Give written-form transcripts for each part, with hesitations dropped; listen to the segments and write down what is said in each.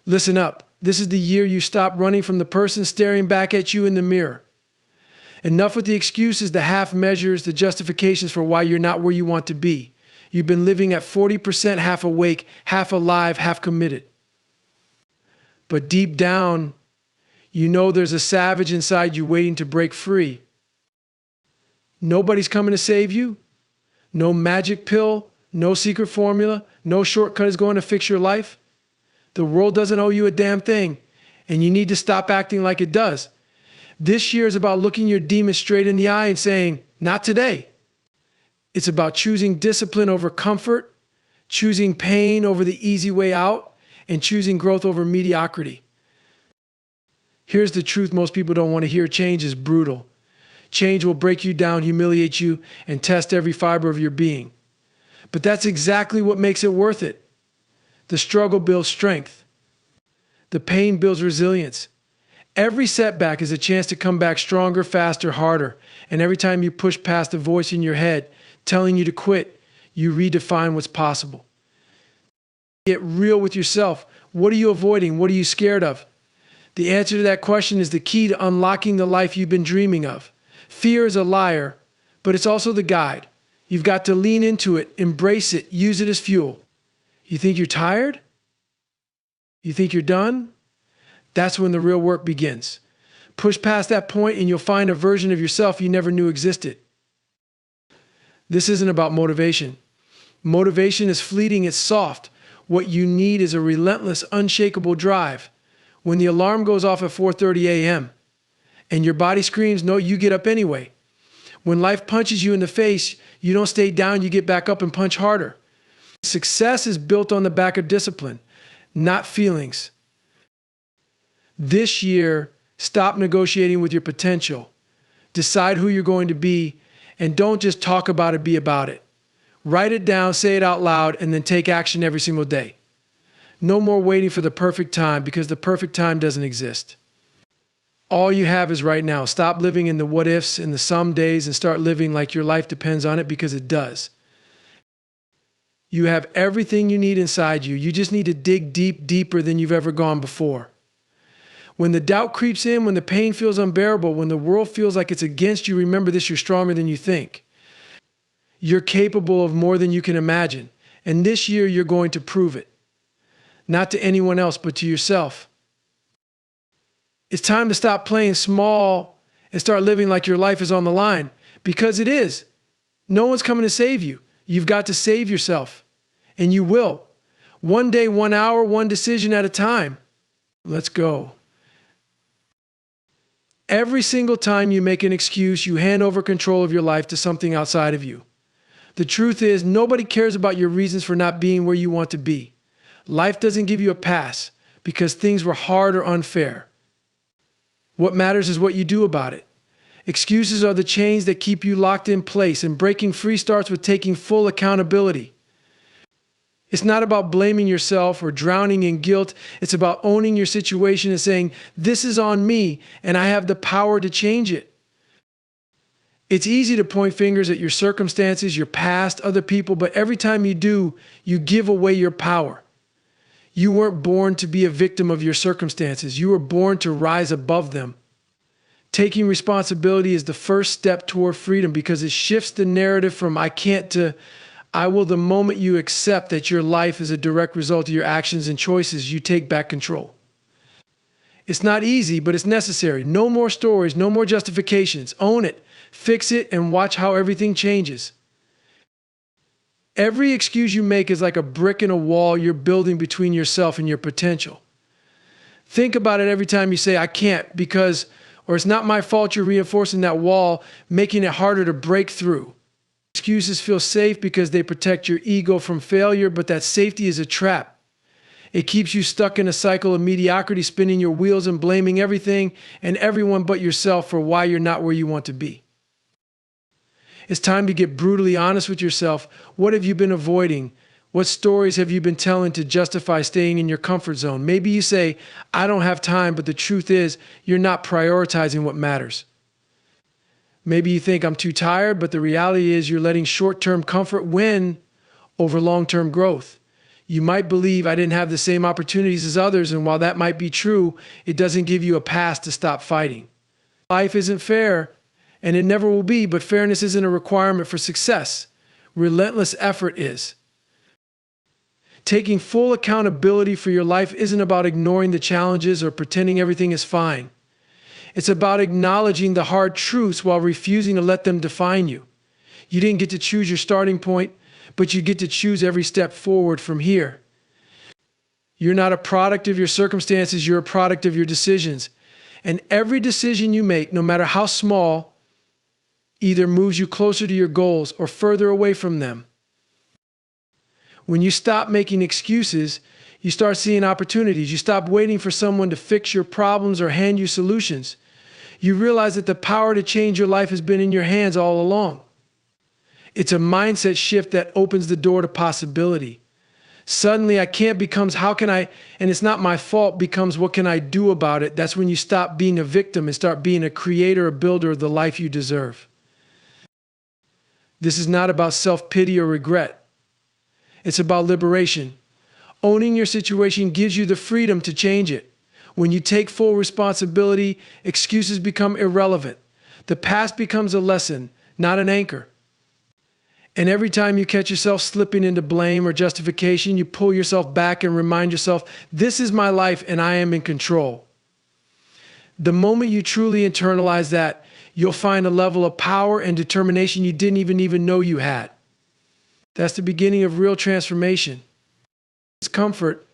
Listen up. This is the year you stop running from the person staring back at you in the mirror. Enough with the excuses, the half measures, the justifications for why you're not where you want to be. You've been living at 40% half awake, half alive, half committed. But deep down, you know there's a savage inside you waiting to break free. Nobody's coming to save you. No magic pill, no secret formula, no shortcut is going to fix your life. The world doesn't owe you a damn thing, and you need to stop acting like it does. This year is about looking your demons straight in the eye and saying, not today. It's about choosing discipline over comfort, choosing pain over the easy way out, and choosing growth over mediocrity. Here's the truth most people don't want to hear. Change is brutal. Change will break you down, humiliate you, and test every fiber of your being. But that's exactly what makes it worth it. The struggle builds strength. The pain builds resilience. Every setback is a chance to come back stronger, faster, harder. And every time you push past the voice in your head telling you to quit, you redefine what's possible. Get real with yourself. What are you avoiding? What are you scared of? The answer to that question is the key to unlocking the life you've been dreaming of. Fear is a liar, but it's also the guide. You've got to lean into it, embrace it, use it as fuel. You think you're tired? You think you're done? That's when the real work begins. Push past that point and you'll find a version of yourself you never knew existed. This isn't about motivation. Motivation is fleeting, it's soft. What you need is a relentless, unshakable drive. When the alarm goes off at 4:30 a.m. and your body screams, no, you get up anyway. When life punches you in the face, you don't stay down, you get back up and punch harder. Success is built on the back of discipline, not feelings. This year, stop negotiating with your potential. Decide who you're going to be, and don't just talk about it, be about it. Write it down, say it out loud, and then take action every single day. No more waiting for the perfect time, because the perfect time doesn't exist. All you have is right now. Stop living in the what ifs and the some days and start living like your life depends on it, because it does. You have everything you need inside you. You just need to dig deep, deeper than you've ever gone before. When the doubt creeps in, when the pain feels unbearable, when the world feels like it's against you, remember this: you're stronger than you think. You're capable of more than you can imagine. And this year, you're going to prove it. Not to anyone else, but to yourself. It's time to stop playing small and start living like your life is on the line, because it is. No one's coming to save you. You've got to save yourself, and you will. One day, 1 hour, one decision at a time. Let's go. Every single time you make an excuse, you hand over control of your life to something outside of you. The truth is, nobody cares about your reasons for not being where you want to be. Life doesn't give you a pass because things were hard or unfair. What matters is what you do about it. Excuses are the chains that keep you locked in place, and breaking free starts with taking full accountability. It's not about blaming yourself or drowning in guilt. It's about owning your situation and saying, this is on me, and I have the power to change it. It's easy to point fingers at your circumstances, your past, other people, but every time you do, you give away your power. You weren't born to be a victim of your circumstances. You were born to rise above them. Taking responsibility is the first step toward freedom, because it shifts the narrative from I can't to I will the moment you accept that your life is a direct result of your actions and choices. You take back control. It's not easy, but it's necessary. No more stories, no more justifications. Own it, fix it, and watch how everything changes. Every excuse you make is like a brick in a wall you're building between yourself and your potential. Think about it every time you say, I can't because, or it's not my fault. You're reinforcing that wall, making it harder to break through. Excuses feel safe because they protect your ego from failure, but that safety is a trap. It keeps you stuck in a cycle of mediocrity, spinning your wheels and blaming everything and everyone but yourself for why you're not where you want to be. It's time to get brutally honest with yourself. What have you been avoiding? What stories have you been telling to justify staying in your comfort zone? Maybe you say, I don't have time, but the truth is you're not prioritizing what matters. Maybe you think I'm too tired, but the reality is you're letting short-term comfort win over long-term growth. You might believe I didn't have the same opportunities as others, and while that might be true, it doesn't give you a pass to stop fighting. Life isn't fair, and it never will be, but fairness isn't a requirement for success. Relentless effort is. Taking full accountability for your life isn't about ignoring the challenges or pretending everything is fine. It's about acknowledging the hard truths while refusing to let them define you. You didn't get to choose your starting point, but you get to choose every step forward from here. You're not a product of your circumstances, you're a product of your decisions. And every decision you make, no matter how small, either moves you closer to your goals or further away from them. When you stop making excuses, you start seeing opportunities. You stop waiting for someone to fix your problems or hand you solutions. You realize that the power to change your life has been in your hands all along. It's a mindset shift that opens the door to possibility. Suddenly, I can't becomes how can I, and it's not my fault, becomes what can I do about it? That's when you stop being a victim and start being a creator, a builder of the life you deserve. This is not about self-pity or regret. It's about liberation. Owning your situation gives you the freedom to change it. When you take full responsibility, excuses become irrelevant. The past becomes a lesson, not an anchor. And every time you catch yourself slipping into blame or justification, you pull yourself back and remind yourself, this is my life and I am in control. The moment you truly internalize that, you'll find a level of power and determination you didn't even know you had. That's the beginning of real transformation. Discomfort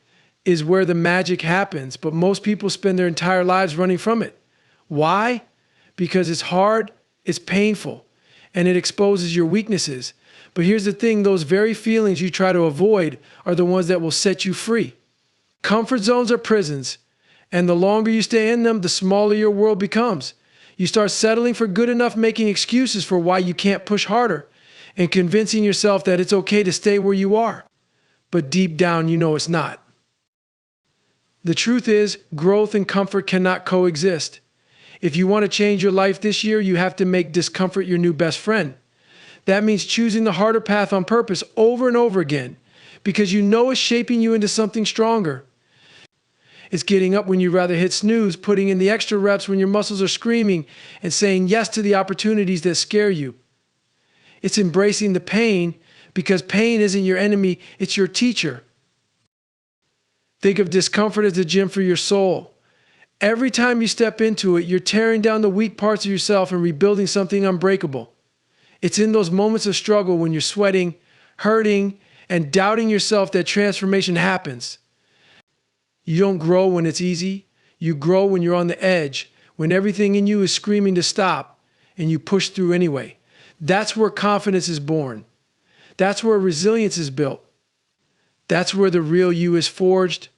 is where the magic happens, but most people spend their entire lives running from it. Why? Because it's hard, it's painful, and it exposes your weaknesses. But here's the thing, those very feelings you try to avoid are the ones that will set you free. Comfort zones are prisons, and the longer you stay in them, the smaller your world becomes. You start settling for good enough, making excuses for why you can't push harder, and convincing yourself that it's okay to stay where you are. But deep down, you know it's not. The truth is, growth and comfort cannot coexist. If you want to change your life this year, you have to make discomfort your new best friend. That means choosing the harder path on purpose over and over again, because you know it's shaping you into something stronger. It's getting up when you'd rather hit snooze, putting in the extra reps when your muscles are screaming, and saying yes to the opportunities that scare you. It's embracing the pain, because pain isn't your enemy, it's your teacher. Think of discomfort as the gym for your soul. Every time you step into it, you're tearing down the weak parts of yourself and rebuilding something unbreakable. It's in those moments of struggle when you're sweating, hurting, and doubting yourself that transformation happens. You don't grow when it's easy. You grow when you're on the edge, when everything in you is screaming to stop, and you push through anyway. That's where confidence is born. That's where resilience is built. That's where the real you is forged.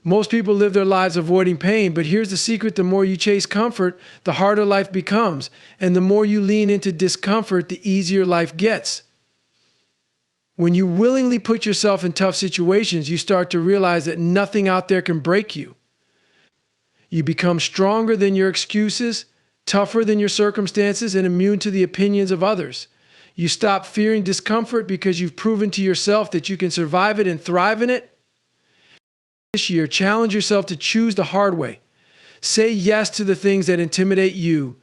Most people live their lives avoiding pain, but here's the secret: the more you chase comfort, the harder life becomes. And the more you lean into discomfort, the easier life gets. When you willingly put yourself in tough situations, you start to realize that nothing out there can break you. You become stronger than your excuses, tougher than your circumstances, and immune to the opinions of others. You stop fearing discomfort because you've proven to yourself that you can survive it and thrive in it. This year, challenge yourself to choose the hard way. Say yes to the things that intimidate you.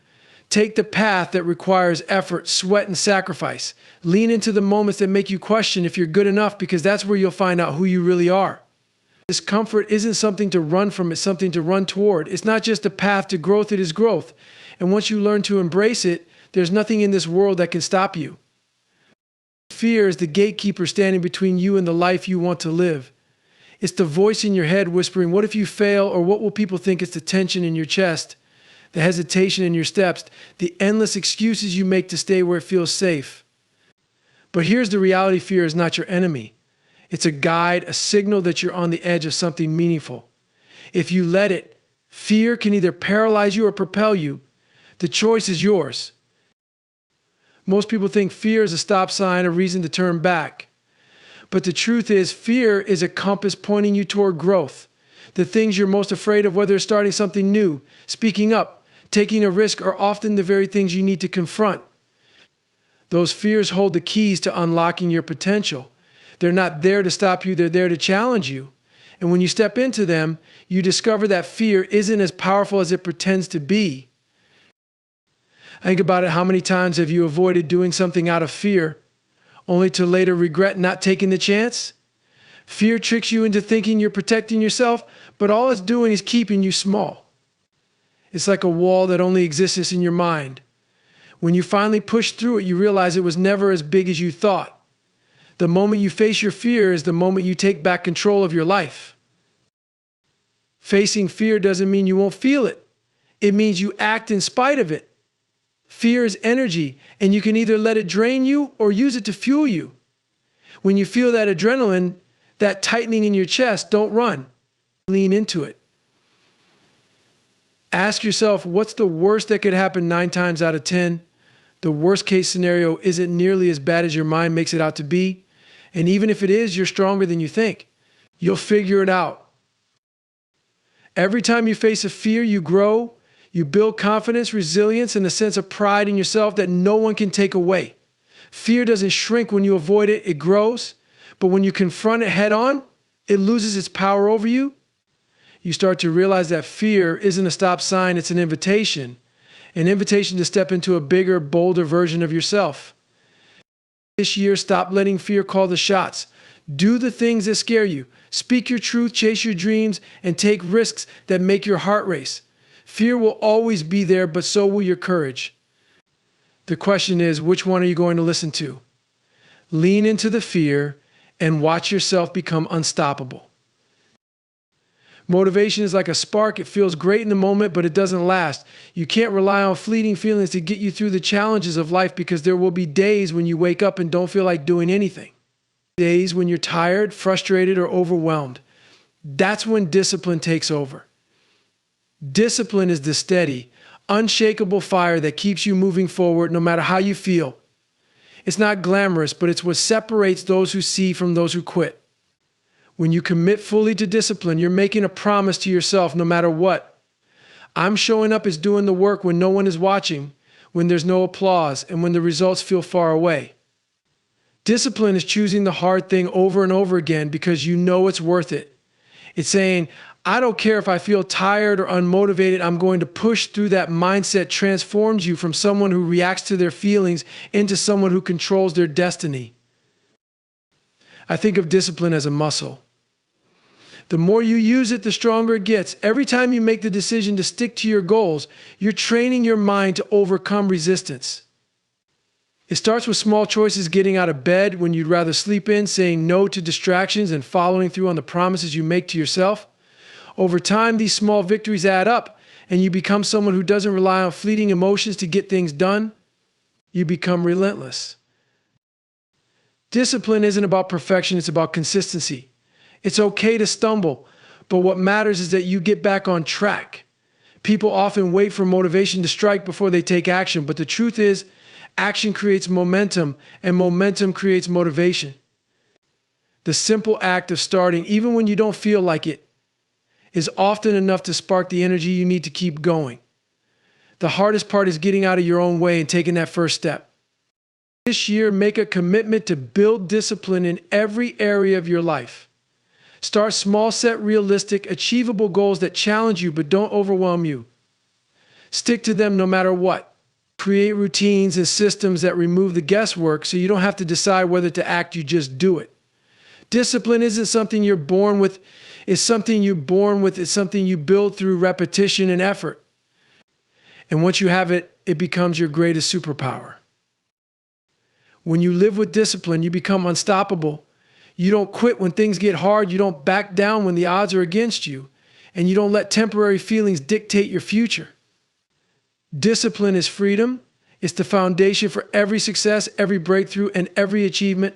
Take the path that requires effort, sweat, and sacrifice. Lean into the moments that make you question if you're good enough, because that's where you'll find out who you really are. Discomfort isn't something to run from, it's something to run toward. It's not just a path to growth, it is growth. And once you learn to embrace it, there's nothing in this world that can stop you. Fear is the gatekeeper standing between you and the life you want to live. It's the voice in your head whispering, what if you fail, or what will people think? It's the tension in your chest, the hesitation in your steps, the endless excuses you make to stay where it feels safe. But here's the reality: fear is not your enemy. It's a guide, a signal that you're on the edge of something meaningful. If you let it, fear can either paralyze you or propel you. The choice is yours. Most people think fear is a stop sign, a reason to turn back. But the truth is, fear is a compass pointing you toward growth. The things you're most afraid of, whether it's starting something new, speaking up, taking a risk, are often the very things you need to confront. Those fears hold the keys to unlocking your potential. They're not there to stop you, they're there to challenge you. And when you step into them, you discover that fear isn't as powerful as it pretends to be. Think about it. How many times have you avoided doing something out of fear, only to later regret not taking the chance? Fear tricks you into thinking you're protecting yourself, but all it's doing is keeping you small. It's like a wall that only exists in your mind. When you finally push through it, you realize it was never as big as you thought. The moment you face your fear is the moment you take back control of your life. Facing fear doesn't mean you won't feel it. It means you act in spite of it. Fear is energy, and you can either let it drain you or use it to fuel you. When you feel that adrenaline, that tightening in your chest, don't run. Lean into it. Ask yourself, what's the worst that could happen 9 times out of 10? The worst case scenario isn't nearly as bad as your mind makes it out to be. And even if it is, you're stronger than you think. You'll figure it out. Every time you face a fear, you grow. You build confidence, resilience, and a sense of pride in yourself that no one can take away. Fear doesn't shrink when you avoid it, it grows. But when you confront it head on, it loses its power over you. You start to realize that fear isn't a stop sign, it's an invitation to step into a bigger, bolder version of yourself. This year, stop letting fear call the shots. Do the things that scare you. Speak your truth, chase your dreams, and take risks that make your heart race. Fear will always be there, but so will your courage. The question is, which one are you going to listen to? Lean into the fear and watch yourself become unstoppable. Motivation is like a spark. It feels great in the moment, but it doesn't last. You can't rely on fleeting feelings to get you through the challenges of life, because there will be days when you wake up and don't feel like doing anything. Days when you're tired, frustrated, or overwhelmed. That's when discipline takes over. Discipline is the steady, unshakable fire that keeps you moving forward no matter how you feel. It's not glamorous, but it's what separates those who see from those who quit. When you commit fully to discipline, you're making a promise to yourself no matter what. I'm showing up as doing the work when no one is watching, when there's no applause, and when the results feel far away. Discipline is choosing the hard thing over and over again because you know it's worth it. It's saying, I don't care if I feel tired or unmotivated, I'm going to push through. That mindset transforms you from someone who reacts to their feelings into someone who controls their destiny. I think of discipline as a muscle. The more you use it, the stronger it gets. Every time you make the decision to stick to your goals, you're training your mind to overcome resistance. It starts with small choices: getting out of bed when you'd rather sleep in, saying no to distractions, and following through on the promises you make to yourself. Over time, these small victories add up, and you become someone who doesn't rely on fleeting emotions to get things done. You become relentless. Discipline isn't about perfection, it's about consistency. It's okay to stumble, but what matters is that you get back on track. People often wait for motivation to strike before they take action, but the truth is, action creates momentum, and momentum creates motivation. The simple act of starting, even when you don't feel like it, is often enough to spark the energy you need to keep going. The hardest part is getting out of your own way and taking that first step. This year, make a commitment to build discipline in every area of your life. Start small, set realistic, achievable goals that challenge you but don't overwhelm you. Stick to them no matter what. Create routines and systems that remove the guesswork so you don't have to decide whether to act, you just do it. Discipline isn't something you're born with. It's something you're born with. It's something you build through repetition and effort. And once you have it, it becomes your greatest superpower. When you live with discipline, you become unstoppable. You don't quit when things get hard. You don't back down when the odds are against you. And you don't let temporary feelings dictate your future. Discipline is freedom. It's the foundation for every success, every breakthrough, and every achievement.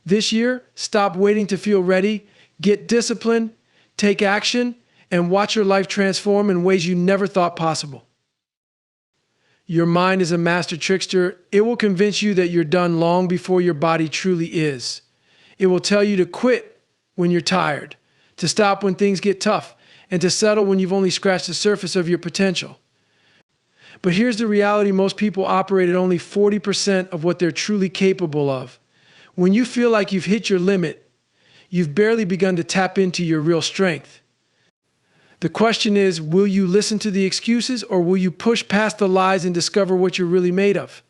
This year, stop waiting to feel ready. Get disciplined, take action, and watch your life transform in ways you never thought possible. Your mind is a master trickster. It will convince you that you're done long before your body truly is. It will tell you to quit when you're tired, to stop when things get tough, and to settle when you've only scratched the surface of your potential. But here's the reality: most people operate at only 40% of what they're truly capable of. When you feel like you've hit your limit, you've barely begun to tap into your real strength. The question is, will you listen to the excuses, or will you push past the lies and discover what you're really made of?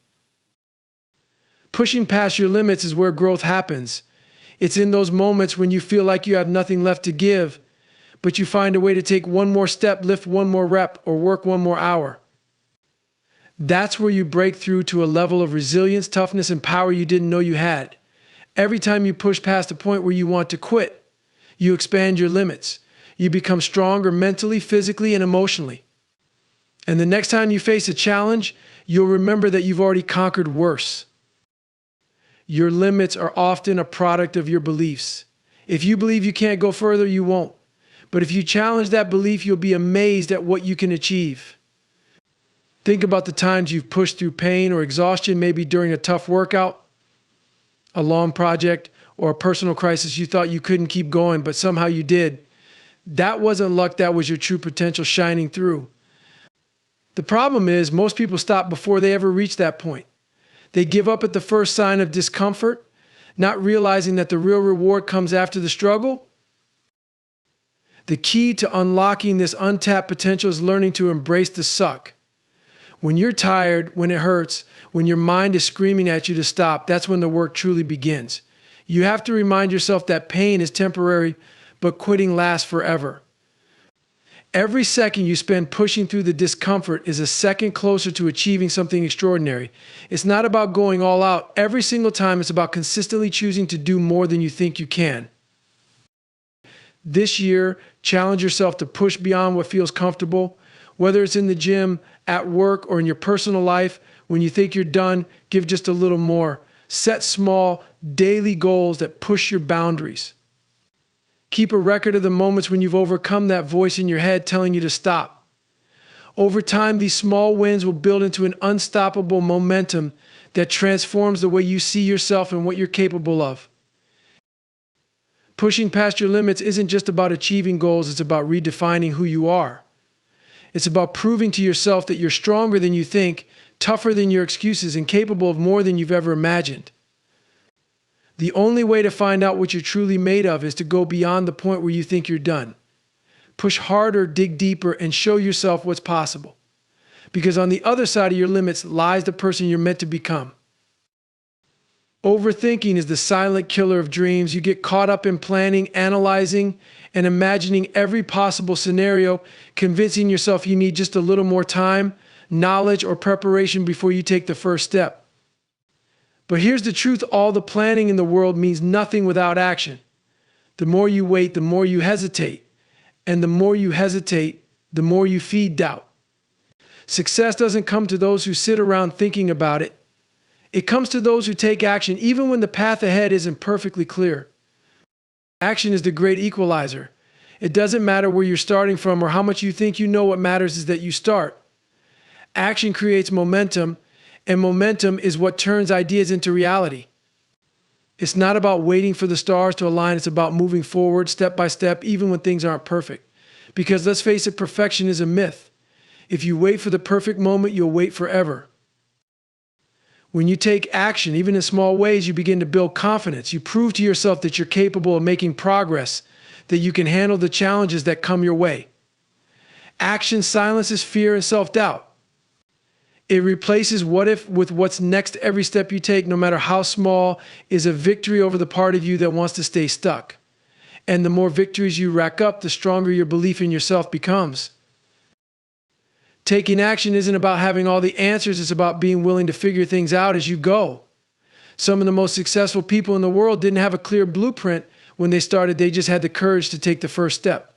Pushing past your limits is where growth happens. It's in those moments when you feel like you have nothing left to give, but you find a way to take one more step, lift one more rep, or work one more hour. That's where you break through to a level of resilience, toughness, and power you didn't know you had. Every time you push past the point where you want to quit, you expand your limits. You become stronger mentally, physically, and emotionally. And the next time you face a challenge, you'll remember that you've already conquered worse. Your limits are often a product of your beliefs. If you believe you can't go further, you won't. But if you challenge that belief, you'll be amazed at what you can achieve. Think about the times you've pushed through pain or exhaustion, maybe during a tough workout, a long project, or a personal crisis. You thought you couldn't keep going, but somehow you did. That wasn't luck, that was your true potential shining through. The problem is, most people stop before they ever reach that point. They give up at the first sign of discomfort, not realizing that the real reward comes after the struggle. The key to unlocking this untapped potential is learning to embrace the suck. When you're tired, when it hurts, when your mind is screaming at you to stop, that's when the work truly begins. You have to remind yourself that pain is temporary, but quitting lasts forever. Every second you spend pushing through the discomfort is a second closer to achieving something extraordinary. It's not about going all out every single time. It's about consistently choosing to do more than you think you can. This year, challenge yourself to push beyond what feels comfortable. Whether it's in the gym, at work, or in your personal life, when you think you're done, give just a little more. Set small, daily goals that push your boundaries. Keep a record of the moments when you've overcome that voice in your head telling you to stop. Over time, these small wins will build into an unstoppable momentum that transforms the way you see yourself and what you're capable of. Pushing past your limits isn't just about achieving goals, it's about redefining who you are. It's about proving to yourself that you're stronger than you think, tougher than your excuses, and capable of more than you've ever imagined. The only way to find out what you're truly made of is to go beyond the point where you think you're done. Push harder, dig deeper, and show yourself what's possible. Because on the other side of your limits lies the person you're meant to become. Overthinking is the silent killer of dreams. You get caught up in planning, analyzing, and imagining every possible scenario, convincing yourself you need just a little more time, knowledge, or preparation before you take the first step. But here's the truth, all the planning in the world means nothing without action. The more you wait, the more you hesitate. And the more you hesitate, the more you feed doubt. Success doesn't come to those who sit around thinking about it. It comes to those who take action, even when the path ahead isn't perfectly clear. Action is the great equalizer. It doesn't matter where you're starting from or how much you think you know. What matters is that you start. Action creates momentum, and momentum is what turns ideas into reality. It's not about waiting for the stars to align. It's about moving forward step by step, even when things aren't perfect. Because let's face it, perfection is a myth. If you wait for the perfect moment, you'll wait forever. When you take action, even in small ways, you begin to build confidence. You prove to yourself that you're capable of making progress, that you can handle the challenges that come your way. Action silences fear and self-doubt. It replaces what if with what's next. Every step you take, no matter how small, is a victory over the part of you that wants to stay stuck. And the more victories you rack up, the stronger your belief in yourself becomes. Taking action isn't about having all the answers, it's about being willing to figure things out as you go. Some of the most successful people in the world didn't have a clear blueprint when they started, they just had the courage to take the first step.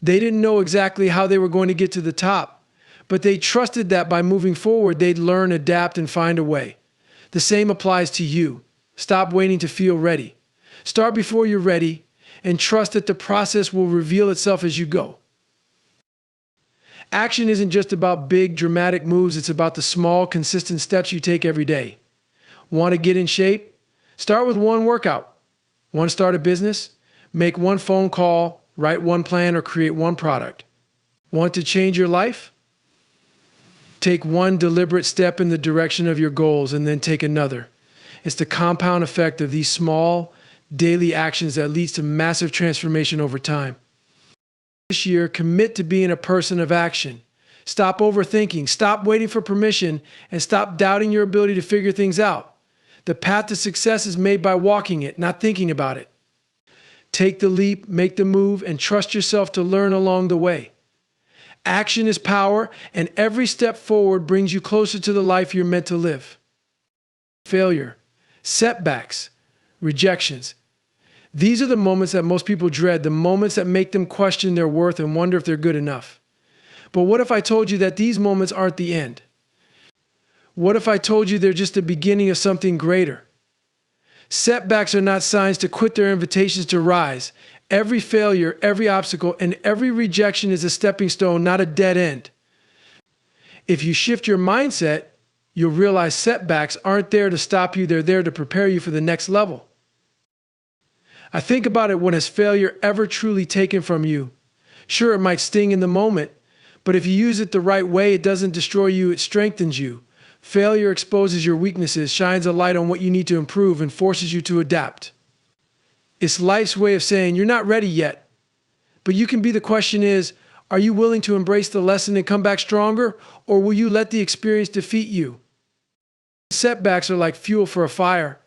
They didn't know exactly how they were going to get to the top, but they trusted that by moving forward, they'd learn, adapt, and find a way. The same applies to you. Stop waiting to feel ready. Start before you're ready, and trust that the process will reveal itself as you go. Action isn't just about big, dramatic moves. It's about the small, consistent steps you take every day. Want to get in shape? Start with one workout. Want to start a business? Make one phone call, write one plan, or create one product. Want to change your life? Take one deliberate step in the direction of your goals and then take another. It's the compound effect of these small, daily actions that leads to massive transformation over time. This year, commit to being a person of action. Stop overthinking, stop waiting for permission, and stop doubting your ability to figure things out. The path to success is made by walking it, not thinking about it. Take the leap, make the move, and trust yourself to learn along the way. Action is power, and every step forward brings you closer to the life you're meant to live. Failure, setbacks, rejections. These are the moments that most people dread, the moments that make them question their worth and wonder if they're good enough. But what if I told you that these moments aren't the end? What if I told you they're just the beginning of something greater? Setbacks are not signs to quit, they're invitations to rise. Every failure, every obstacle, and every rejection is a stepping stone, not a dead end. If you shift your mindset, you'll realize setbacks aren't there to stop you, they're there to prepare you for the next level. I think about it, when has failure ever truly taken from you? Sure, it might sting in the moment, but if you use it the right way, it doesn't destroy you, it strengthens you. Failure exposes your weaknesses, shines a light on what you need to improve, and forces you to adapt. It's life's way of saying, you're not ready yet. But you can be. The question is, are you willing to embrace the lesson and come back stronger, or will you let the experience defeat you? Setbacks are like fuel for a fire.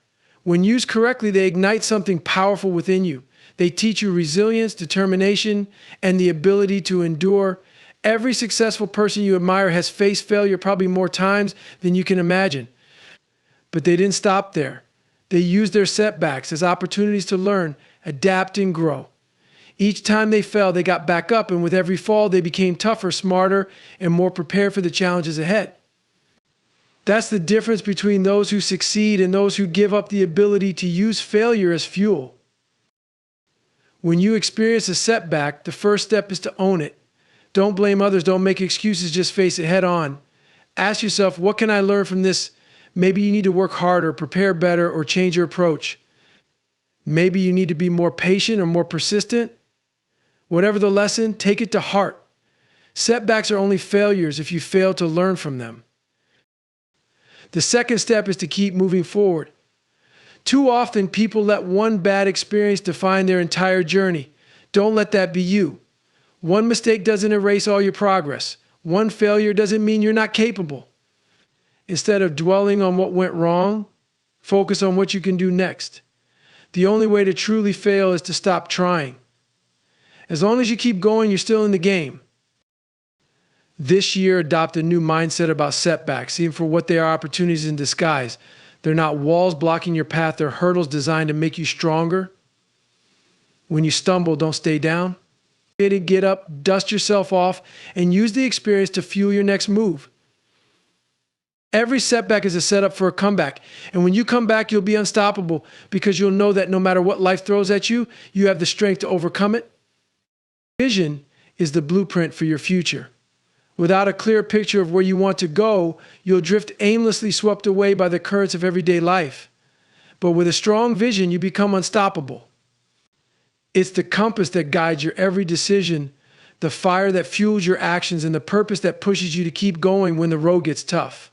When used correctly, they ignite something powerful within you. They teach you resilience, determination, and the ability to endure. Every successful person you admire has faced failure probably more times than you can imagine. But they didn't stop there. They used their setbacks as opportunities to learn, adapt, and grow. Each time they fell, they got back up, and with every fall, they became tougher, smarter, and more prepared for the challenges ahead. That's the difference between those who succeed and those who give up the ability to use failure as fuel. When you experience a setback, the first step is to own it. Don't blame others, don't make excuses, just face it head on. Ask yourself, what can I learn from this? Maybe you need to work harder, prepare better, or change your approach. Maybe you need to be more patient or more persistent. Whatever the lesson, take it to heart. Setbacks are only failures if you fail to learn from them. The second step is to keep moving forward. Too often, people let one bad experience define their entire journey. Don't let that be you. One mistake doesn't erase all your progress. One failure doesn't mean you're not capable. Instead of dwelling on what went wrong, focus on what you can do next. The only way to truly fail is to stop trying. As long as you keep going, you're still in the game. This year, adopt a new mindset about setbacks. See them for what they are, opportunities in disguise. They're not walls blocking your path. They're hurdles designed to make you stronger. When you stumble, don't stay down. Get up, dust yourself off, and use the experience to fuel your next move. Every setback is a setup for a comeback. And when you come back, you'll be unstoppable because you'll know that no matter what life throws at you, you have the strength to overcome it. Vision is the blueprint for your future. Without a clear picture of where you want to go, you'll drift aimlessly, swept away by the currents of everyday life. But with a strong vision, you become unstoppable. It's the compass that guides your every decision, the fire that fuels your actions, and the purpose that pushes you to keep going when the road gets tough.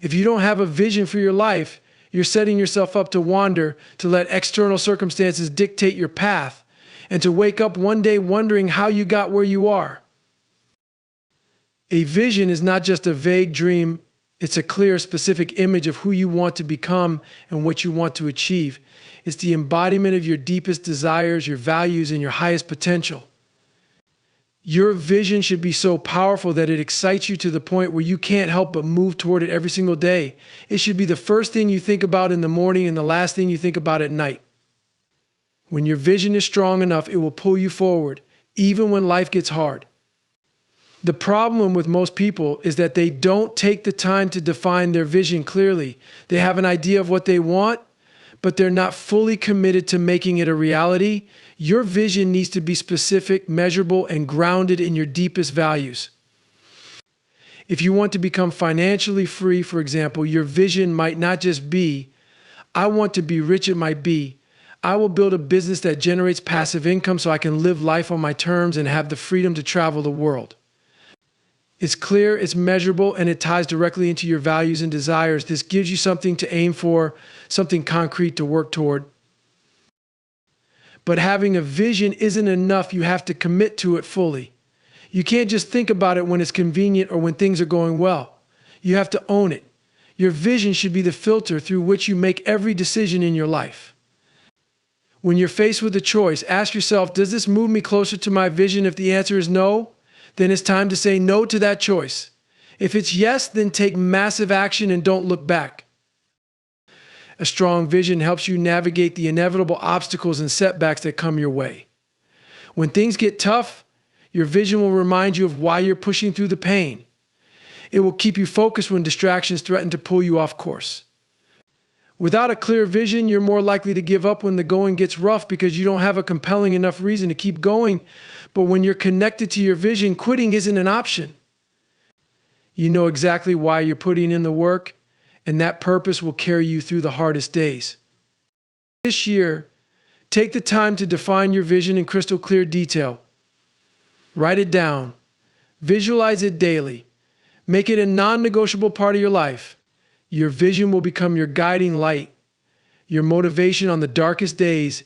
If you don't have a vision for your life, you're setting yourself up to wander, to let external circumstances dictate your path, and to wake up one day wondering how you got where you are. A vision is not just a vague dream, it's a clear, specific image of who you want to become and what you want to achieve. It's the embodiment of your deepest desires, your values, and your highest potential. Your vision should be so powerful that it excites you to the point where you can't help but move toward it every single day. It should be the first thing you think about in the morning and the last thing you think about at night. When your vision is strong enough, it will pull you forward, even when life gets hard. The problem with most people is that they don't take the time to define their vision clearly. They have an idea of what they want, but they're not fully committed to making it a reality. Your vision needs to be specific, measurable, and grounded in your deepest values. If you want to become financially free, for example, your vision might not just be, I want to be rich. It might be, I will build a business that generates passive income so I can live life on my terms and have the freedom to travel the world. It's clear, it's measurable, and it ties directly into your values and desires. This gives you something to aim for, something concrete to work toward. But having a vision isn't enough. You have to commit to it fully. You can't just think about it when it's convenient or when things are going well. You have to own it. Your vision should be the filter through which you make every decision in your life. When you're faced with a choice, ask yourself, does this move me closer to my vision? If the answer is no, then it's time to say no to that choice. If it's yes, then take massive action and don't look back. A strong vision helps you navigate the inevitable obstacles and setbacks that come your way. When things get tough, your vision will remind you of why you're pushing through the pain. It will keep you focused when distractions threaten to pull you off course. Without a clear vision, you're more likely to give up when the going gets rough because you don't have a compelling enough reason to keep going. But when you're connected to your vision, quitting isn't an option. You know exactly why you're putting in the work, and that purpose will carry you through the hardest days. This year, take the time to define your vision in crystal clear detail. Write it down. Visualize it daily. Make it a non-negotiable part of your life. Your vision will become your guiding light, your motivation on the darkest days,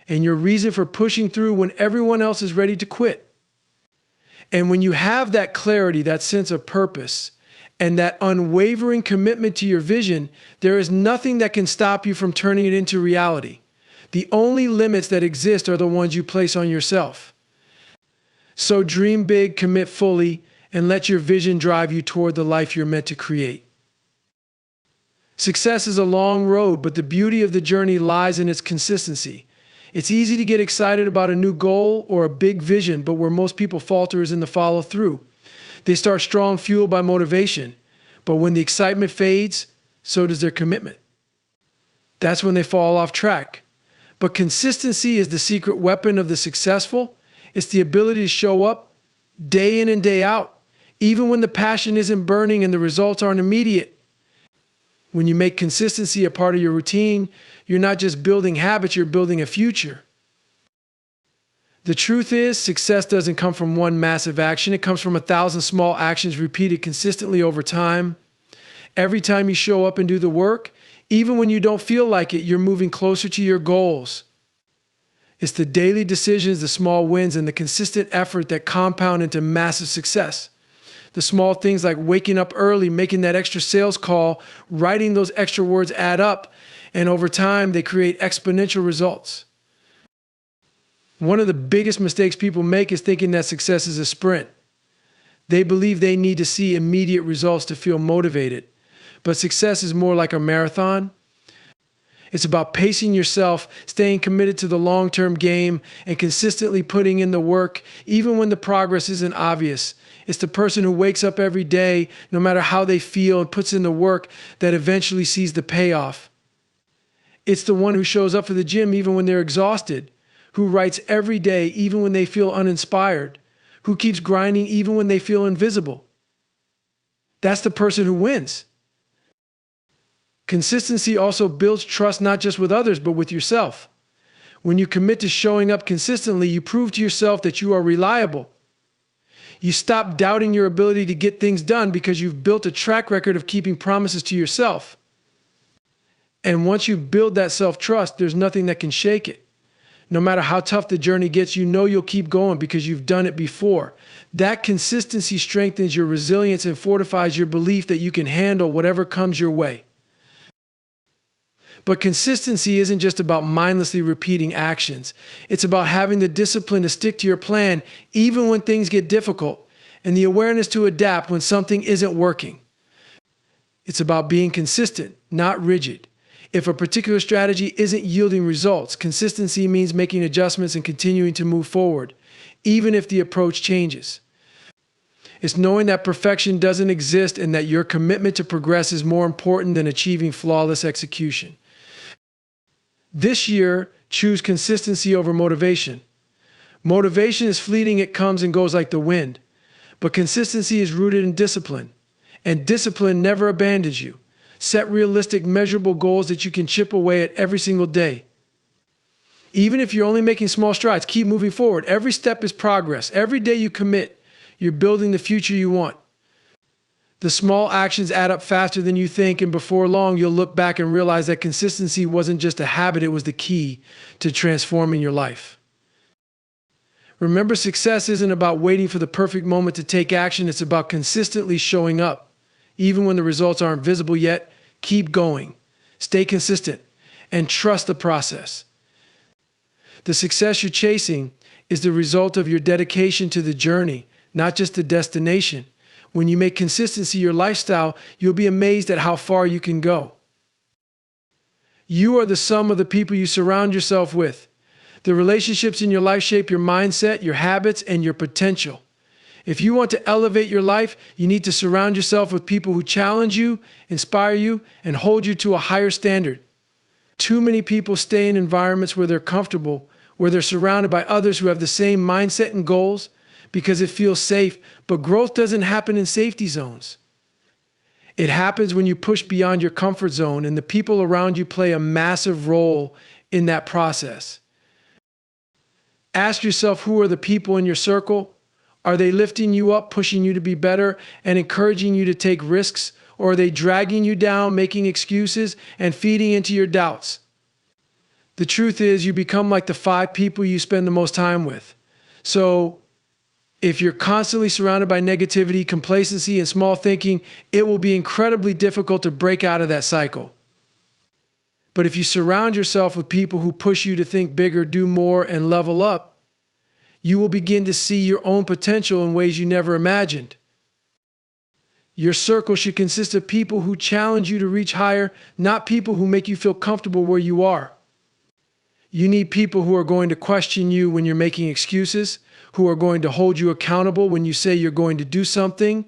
and your reason for pushing through when everyone else is ready to quit. And when you have that clarity, that sense of purpose, and that unwavering commitment to your vision, there is nothing that can stop you from turning it into reality. The only limits that exist are the ones you place on yourself. So dream big, commit fully, and let your vision drive you toward the life you're meant to create. Success is a long road, but the beauty of the journey lies in its consistency. It's easy to get excited about a new goal or a big vision, but where most people falter is in the follow-through. They start strong, fueled by motivation, but when the excitement fades, so does their commitment. That's when they fall off track. But consistency is the secret weapon of the successful. It's the ability to show up day in and day out, even when the passion isn't burning and the results aren't immediate. When you make consistency a part of your routine, you're not just building habits, you're building a future. The truth is, success doesn't come from one massive action. It comes from 1,000 small actions repeated consistently over time. Every time you show up and do the work, even when you don't feel like it, you're moving closer to your goals. It's the daily decisions, the small wins, and the consistent effort that compound into massive success. The small things like waking up early, making that extra sales call, writing those extra words add up, and over time, they create exponential results. One of the biggest mistakes people make is thinking that success is a sprint. They believe they need to see immediate results to feel motivated. But success is more like a marathon. It's about pacing yourself, staying committed to the long-term game, and consistently putting in the work, even when the progress isn't obvious. It's the person who wakes up every day, no matter how they feel, and puts in the work that eventually sees the payoff. It's the one who shows up for the gym even when they're exhausted, who writes every day even when they feel uninspired, who keeps grinding even when they feel invisible. That's the person who wins. Consistency also builds trust not just with others, but with yourself. When you commit to showing up consistently, you prove to yourself that you are reliable. You stop doubting your ability to get things done because you've built a track record of keeping promises to yourself. And once you build that self-trust, there's nothing that can shake it. No matter how tough the journey gets, you know you'll keep going because you've done it before. That consistency strengthens your resilience and fortifies your belief that you can handle whatever comes your way. But consistency isn't just about mindlessly repeating actions. It's about having the discipline to stick to your plan even when things get difficult, and the awareness to adapt when something isn't working. It's about being consistent, not rigid. If a particular strategy isn't yielding results, consistency means making adjustments and continuing to move forward, even if the approach changes. It's knowing that perfection doesn't exist and that your commitment to progress is more important than achieving flawless execution. This year, choose consistency over motivation. Motivation is fleeting, it comes and goes like the wind. But consistency is rooted in discipline, and discipline never abandons you. Set realistic, measurable goals that you can chip away at every single day. Even if you're only making small strides, keep moving forward. Every step is progress. Every day you commit, you're building the future you want. The small actions add up faster than you think, and before long, you'll look back and realize that consistency wasn't just a habit, it was the key to transforming your life. Remember, success isn't about waiting for the perfect moment to take action, it's about consistently showing up. Even when the results aren't visible yet, keep going, stay consistent, and trust the process. The success you're chasing is the result of your dedication to the journey, not just the destination. When you make consistency your lifestyle, you'll be amazed at how far you can go. You are the sum of the people you surround yourself with. The relationships in your life shape your mindset, your habits, and your potential. If you want to elevate your life, you need to surround yourself with people who challenge you, inspire you, and hold you to a higher standard. Too many people stay in environments where they're comfortable, where they're surrounded by others who have the same mindset and goals, because it feels safe, but growth doesn't happen in safety zones. It happens when you push beyond your comfort zone, and the people around you play a massive role in that process. Ask yourself, who are the people in your circle? Are they lifting you up, pushing you to be better, and encouraging you to take risks? Or are they dragging you down, making excuses, and feeding into your doubts? The truth is, you become like the 5 people you spend the most time with. So, if you're constantly surrounded by negativity, complacency, and small thinking, it will be incredibly difficult to break out of that cycle. But if you surround yourself with people who push you to think bigger, do more, and level up, you will begin to see your own potential in ways you never imagined. Your circle should consist of people who challenge you to reach higher, not people who make you feel comfortable where you are. You need people who are going to question you when you're making excuses, who are going to hold you accountable when you say you're going to do something,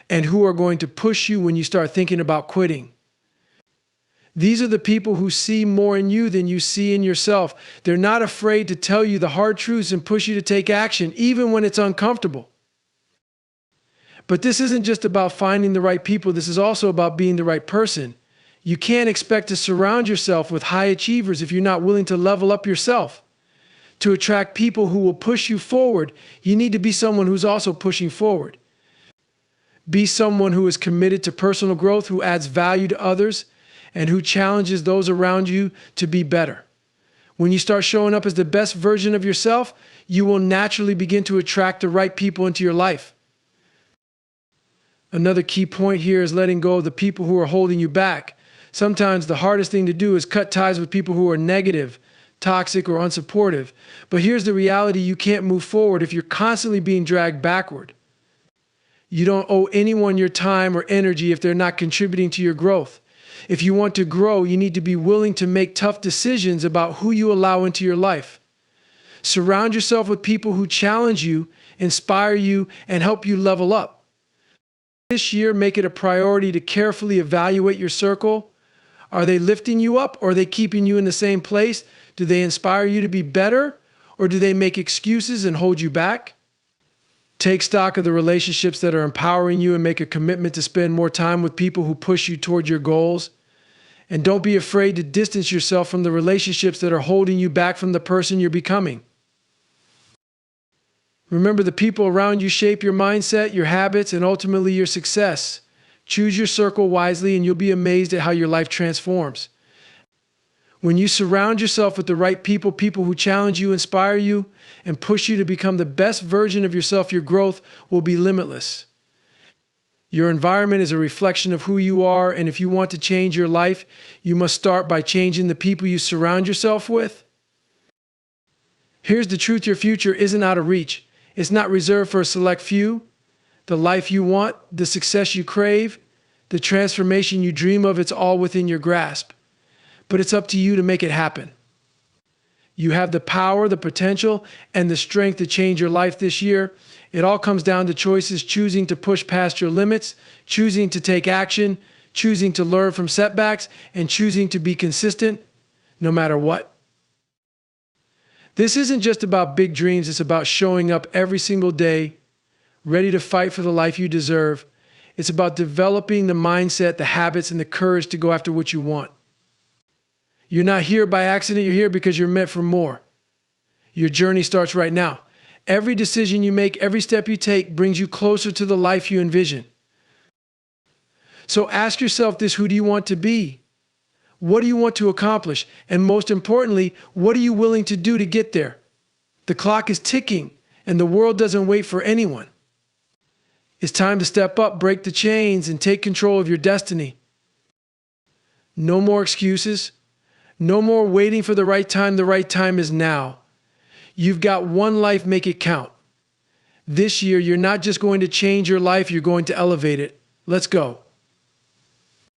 and who are going to push you when you start thinking about quitting. These are the people who see more in you than you see in yourself. They're not afraid to tell you the hard truths and push you to take action, even when it's uncomfortable. But this isn't just about finding the right people. This is also about being the right person. You can't expect to surround yourself with high achievers if you're not willing to level up yourself. To attract people who will push you forward, you need to be someone who's also pushing forward. Be someone who is committed to personal growth, who adds value to others, and who challenges those around you to be better. When you start showing up as the best version of yourself, you will naturally begin to attract the right people into your life. Another key point here is letting go of the people who are holding you back. Sometimes the hardest thing to do is cut ties with people who are negative, toxic, or unsupportive. But here's the reality: you can't move forward if you're constantly being dragged backward. You don't owe anyone your time or energy if they're not contributing to your growth. If you want to grow, you need to be willing to make tough decisions about who you allow into your life. Surround yourself with people who challenge you, inspire you, and help you level up. This year, make it a priority to carefully evaluate your circle. Are they lifting you up, or are they keeping you in the same place? Do they inspire you to be better, or do they make excuses and hold you back? Take stock of the relationships that are empowering you and make a commitment to spend more time with people who push you toward your goals. And don't be afraid to distance yourself from the relationships that are holding you back from the person you're becoming. Remember, the people around you shape your mindset, your habits, and ultimately your success. Choose your circle wisely, and you'll be amazed at how your life transforms. When you surround yourself with the right people, people who challenge you, inspire you, and push you to become the best version of yourself, your growth will be limitless. Your environment is a reflection of who you are, and if you want to change your life, you must start by changing the people you surround yourself with. Here's the truth: your future isn't out of reach. It's not reserved for a select few. The life you want, the success you crave, the transformation you dream of, it's all within your grasp. But it's up to you to make it happen. You have the power, the potential, and the strength to change your life this year. It all comes down to choices: choosing to push past your limits, choosing to take action, choosing to learn from setbacks, and choosing to be consistent no matter what. This isn't just about big dreams, it's about showing up every single day, ready to fight for the life you deserve. It's about developing the mindset, the habits, and the courage to go after what you want. You're not here by accident, you're here because you're meant for more. Your journey starts right now. Every decision you make, every step you take brings you closer to the life you envision. So ask yourself this: who do you want to be? What do you want to accomplish? And most importantly, what are you willing to do to get there? The clock is ticking, and the world doesn't wait for anyone. It's time to step up, break the chains, and take control of your destiny. No more excuses. No more waiting for the right time. The right time is now. You've got one life, make it count. This year, you're not just going to change your life, you're going to elevate it. Let's go.